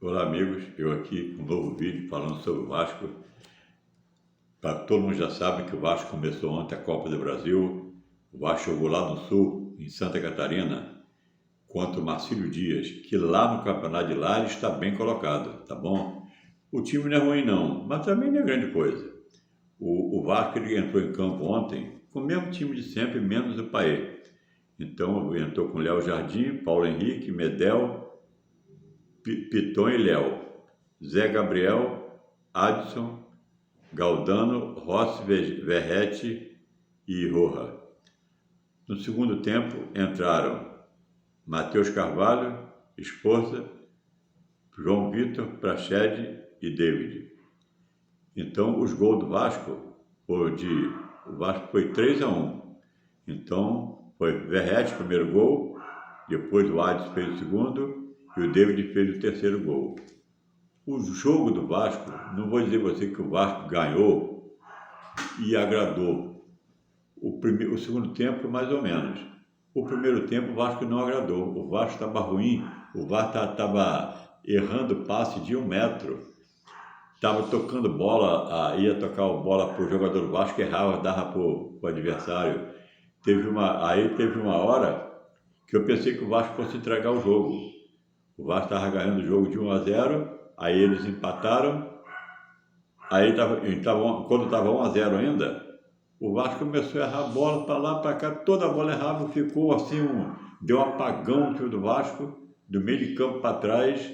Olá amigos, eu aqui com um novo vídeo falando sobre o Vasco. Todo mundo já sabe que o Vasco começou ontem a Copa do Brasil. O Vasco jogou lá no Sul, em Santa Catarina, contra o Marcílio Dias, que lá no campeonato de lá ele está bem colocado, tá bom? O time não é ruim não, mas também não é grande coisa. O Vasco ele entrou em campo ontem com o mesmo time de sempre, menos o Paê. Então entrou com Léo Jardim, Paulo Henrique, Medel, Piton e Léo, Zé Gabriel, Adson, Galdano, Rossi, Verrete e Roja. No segundo tempo entraram Matheus Carvalho, Esforza, João Vitor, Praxede e David. Então os gols do Vasco o Vasco foi 3-1. Então foi Verrete primeiro gol, depois o Adson fez o segundo e o David fez o terceiro gol. O jogo do Vasco, não vou dizer a você que o Vasco ganhou e agradou. O segundo tempo, mais ou menos. O primeiro tempo, o Vasco não agradou. O Vasco estava ruim, o Vasco estava errando passe de 1 metro. Estava tocando bola, ia tocar a bola para o jogador do Vasco, errava, dava para o adversário. Teve uma hora que eu pensei que o Vasco fosse entregar o jogo. O Vasco estava ganhando o jogo de 1-0. Aí eles empataram, quando estava 1-0 ainda, o Vasco começou a errar a bola para lá, para cá, toda a bola errava, ficou assim, deu um apagão no time do Vasco, do meio de campo para trás,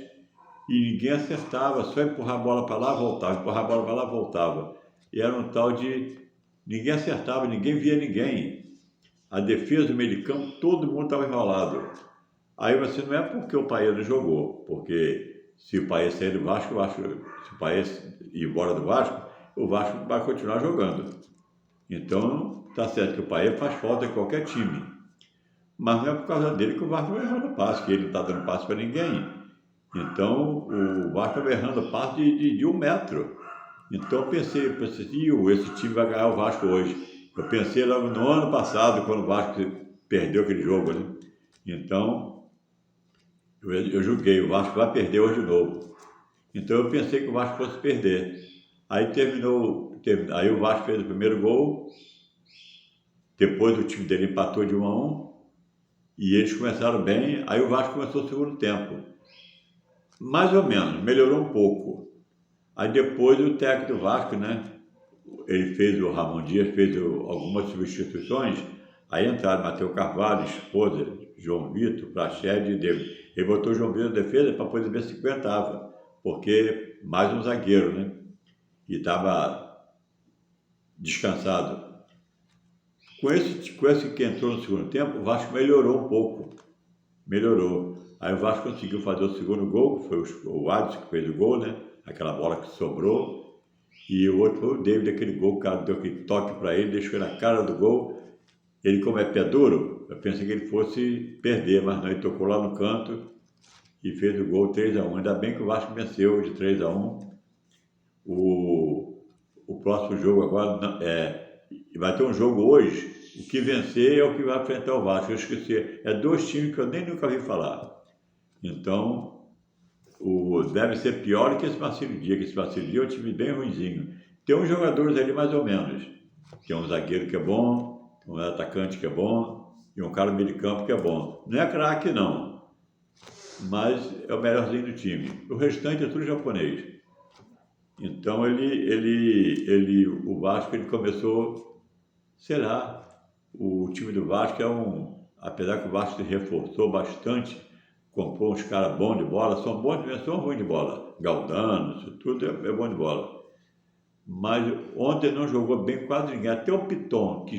e ninguém acertava, só empurrar a bola para lá, voltava, empurrar a bola para lá, voltava. E era um tal de, ninguém acertava, ninguém via ninguém. A defesa do meio de campo, todo mundo estava enrolado. Aí você não é porque o Paê não jogou, porque se o Paê sair do Vasco, se o Paê ir embora do Vasco, o Vasco vai continuar jogando. Então, tá certo que o Paê faz falta em qualquer time. Mas não é por causa dele que o Vasco vai errando passe, que ele não está dando passe para ninguém. Então, o Vasco vai errando passe de 1 metro. Então, eu pensei, esse time vai ganhar o Vasco hoje. Eu pensei logo no ano passado, quando o Vasco perdeu aquele jogo, né? Então, eu julguei, o Vasco vai perder hoje de novo. Então eu pensei que o Vasco fosse perder. Aí aí o Vasco fez o primeiro gol, depois o time dele empatou de 1-1, e eles começaram bem, aí o Vasco começou o segundo tempo. Mais ou menos, melhorou um pouco. Aí depois o técnico do Vasco, né, o Ramon Dias fez algumas substituições, aí entraram Matheus Carvalho, Esforza, João Vitor, Praxede e David. Ele botou o João Vitor na defesa para poder ver se aguentava, porque mais um zagueiro, né? E estava descansado. Com esse que entrou no segundo tempo, o Vasco melhorou um pouco. Melhorou. Aí o Vasco conseguiu fazer o segundo gol, foi o Adson que fez o gol, né? Aquela bola que sobrou. E o outro foi o David, aquele gol, o cara deu aquele toque para ele, deixou na cara do gol. Ele, como é pé duro, eu pensei que ele fosse perder, mas não, ele tocou lá no canto e fez o gol 3-1. Ainda bem que o Vasco venceu de 3-1. O próximo jogo agora vai ter um jogo hoje. O que vencer é o que vai enfrentar o Vasco. Eu esqueci. É 2 times que eu nem nunca ouvi falar. Então, deve ser pior que esse Marcílio Dias, que esse Marcílio Dias é um time bem ruinzinho. Tem uns jogadores ali mais ou menos. Tem um zagueiro que é bom, um atacante que é bom e um cara no meio de campo que é bom. Não é craque não, mas é o melhorzinho do time. O restante é tudo japonês. Então o Vasco ele começou, sei lá, o time do Vasco apesar que o Vasco se reforçou bastante, comprou uns caras bons de bola, são bons, mas são ruins de bola. Galdano, isso tudo é bom de bola. Mas ontem não jogou bem quase ninguém. Até o Piton, que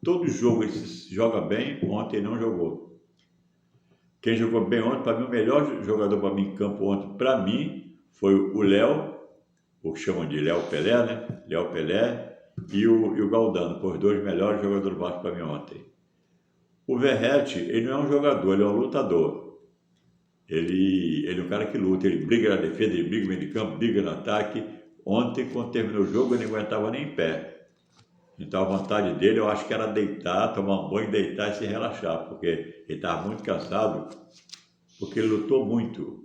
todo jogo ele joga bem, ontem não jogou. Quem jogou bem ontem, para mim, o melhor jogador para mim em campo ontem, para mim, foi o Léo, o que chamam de Léo Pelé, né? Léo Pelé e o Galdano, foram os 2 melhores jogadores do Vasco para mim ontem. O Verrete, ele não é um jogador, ele é um lutador. Ele é um cara que luta, ele briga na defesa, ele briga no meio de campo, briga no ataque. Ontem, quando terminou o jogo, ele não aguentava nem em pé. Então, a vontade dele, eu acho que era deitar, tomar um banho, deitar e se relaxar, porque ele estava muito cansado, porque ele lutou muito.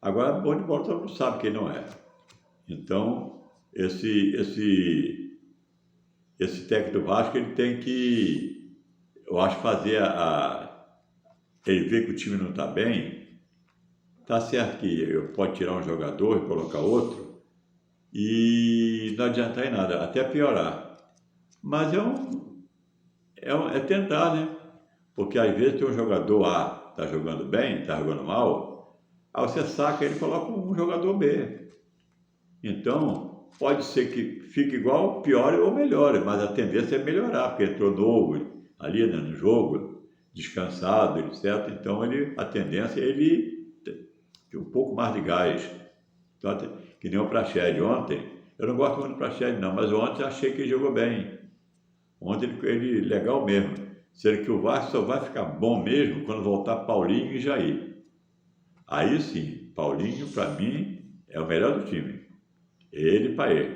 Agora, bom de bola todo mundo sabe quem não é. Então, esse técnico do Vasco, ele tem que, eu acho, fazer ele vê que o time não está bem, tá certo que pode tirar um jogador e colocar outro, e não adiantar em nada, até piorar. Mas é tentar, né? Porque às vezes tem um jogador A está jogando bem, está jogando mal, aí você saca ele e coloca um jogador B. Então, pode ser que fique igual, piore ou melhore, mas a tendência é melhorar, porque entrou novo ali, né, no jogo, descansado, etc. Então, a tendência é ele ter um pouco mais de gás. Então, que nem o Praxedes ontem. Eu não gosto muito do Praxedes, não, mas ontem achei que ele jogou bem. Ontem ele legal mesmo. Sendo que o Vasco só vai ficar bom mesmo quando voltar Paulinho e Jair. Aí sim, Paulinho, para mim, é o melhor do time. Ele e Paê.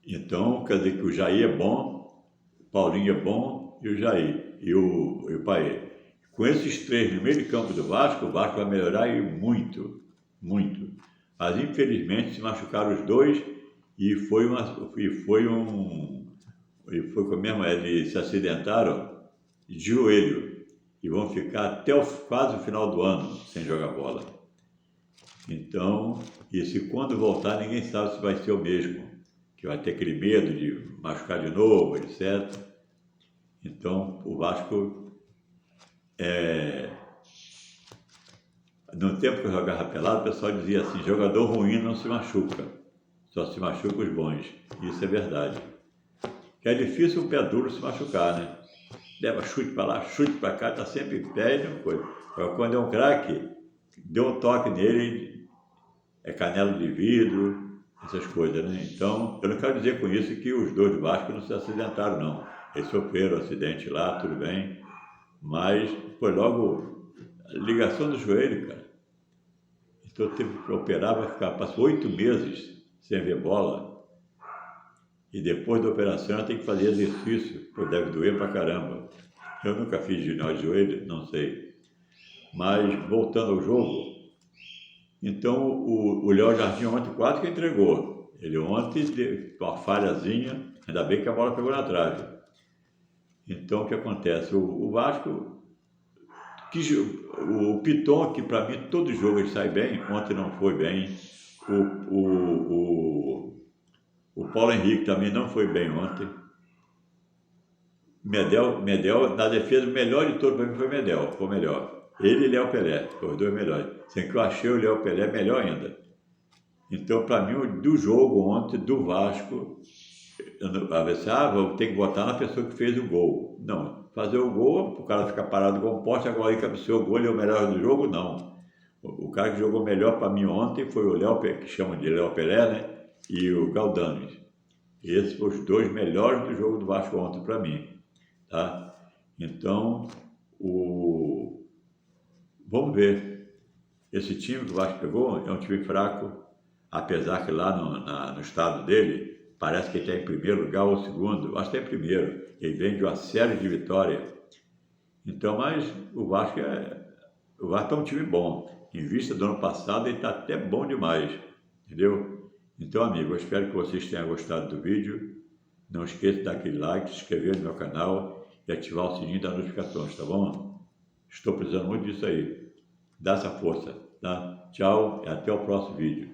Então, quer dizer que o Jair é bom, o Paulinho é bom e o Jair e o Paê. Com esses três no meio de campo do Vasco, o Vasco vai melhorar e muito, muito. Mas infelizmente se machucaram os dois e foi mesmo, eles se acidentaram de joelho e vão ficar até quase o final do ano sem jogar bola. Então, quando voltar, ninguém sabe se vai ser o mesmo, que vai ter aquele medo de machucar de novo, etc. Então, o Vasco, no tempo que eu jogava pelado, o pessoal dizia assim, jogador ruim não se machuca, só se machuca os bons. Isso é verdade. Que é difícil o pé duro se machucar, né? Leva chute para lá, chute para cá, está sempre em pé e não coisa. Agora, quando é um craque, deu um toque nele, é canela de vidro, essas coisas, né? Então, eu não quero dizer com isso que os dois do Vasco não se acidentaram, não. Eles sofreram um acidente lá, tudo bem, mas foi logo a ligação do joelho, cara. Então, teve que operar, passou 8 meses sem ver bola. E depois da operação tem que fazer exercício, porque deve doer pra caramba. Eu nunca fiz ginásio de joelho, não sei. Mas, voltando ao jogo, então o Léo Jardim ontem quase que entregou. Ele ontem deu uma falhazinha, ainda bem que a bola pegou na trave. Então, o que acontece? O Vasco, o Piton, que para mim todo jogo ele sai bem, ontem não foi bem. O Paulo Henrique também não foi bem ontem. Medel, na defesa, o melhor de todos para mim foi Medel, foi o melhor. Ele e Léo Pelé, foram os dois melhores. Sem que eu achei o Léo Pelé melhor ainda. Então, para mim, do jogo ontem, do Vasco, vou ter que botar na pessoa que fez o gol. Não, fazer o gol, o cara ficar parado igual um poste, agora ele cabeceou o gol, ele é o melhor do jogo, não. O cara que jogou melhor para mim ontem foi o Léo, que chamam de Léo Pelé, né? E o Galdames. Esses foram os dois melhores do jogo do Vasco ontem para mim, tá? Então, vamos ver. Esse time que o Vasco pegou é um time fraco, apesar que lá no estado dele, parece que ele está em primeiro lugar ou segundo, acho que está em primeiro. Ele vem de uma série de vitórias. Então, mas o Vasco é um time bom. Em vista do ano passado, ele está até bom demais, entendeu? Então, amigo, eu espero que vocês tenham gostado do vídeo. Não esqueça de dar aquele like, se inscrever no meu canal e ativar o sininho das notificações, tá bom? Estou precisando muito disso aí. Dá essa força, tá? Tchau e até o próximo vídeo.